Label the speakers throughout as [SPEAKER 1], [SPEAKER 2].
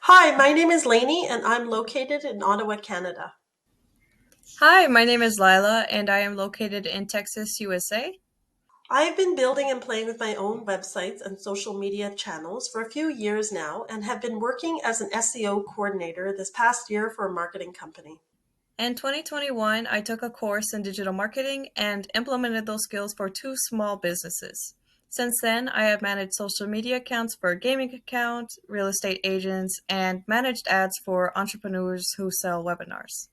[SPEAKER 1] Hi, my name is Lani and I'm located in Ottawa, Canada.
[SPEAKER 2] Hi, my name is Lyla, and I am located in Texas, USA.
[SPEAKER 1] I've been building and playing with my own websites and social media channels for a few years now and have been working as an SEO coordinator this past year for a marketing company.
[SPEAKER 2] In 2021, I took a course in digital marketing and implemented those skills for two small businesses. Since then, I have managed social media accounts for gaming accounts, real estate agents, and managed ads for entrepreneurs who sell webinars.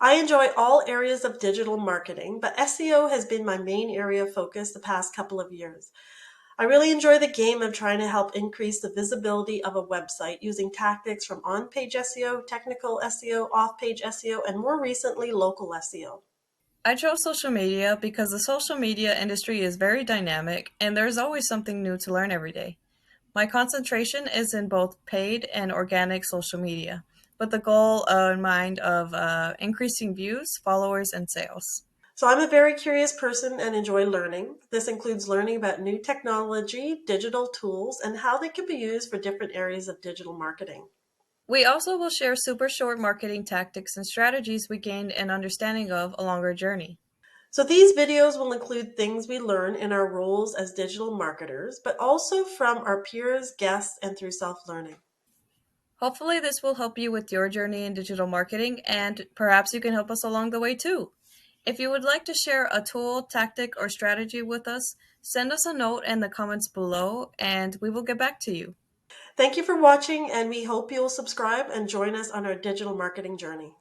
[SPEAKER 1] I enjoy all areas of digital marketing, but SEO has been my main area of focus the past couple of years. I really enjoy the game of trying to help increase the visibility of a website using tactics from on-page SEO, technical SEO, off-page SEO, and more recently, local SEO.
[SPEAKER 2] I chose social media because the social media industry is very dynamic and there's always something new to learn every day. My concentration is in both paid and organic social media, with the goal in mind of increasing views, followers, and sales.
[SPEAKER 1] So I'm a very curious person and enjoy learning. This includes learning about new technology, digital tools, and how they can be used for different areas of digital marketing.
[SPEAKER 2] We also will share super short marketing tactics and strategies we gained an understanding of along our journey.
[SPEAKER 1] So these videos will include things we learn in our roles as digital marketers, but also from our peers, guests, and through self-learning.
[SPEAKER 2] Hopefully, this will help you with your journey in digital marketing, and perhaps you can help us along the way too. If you would like to share a tool, tactic, or strategy with us, send us a note in the comments below and we will get back to you.
[SPEAKER 1] Thank you for watching, and we hope you'll subscribe and join us on our digital marketing journey.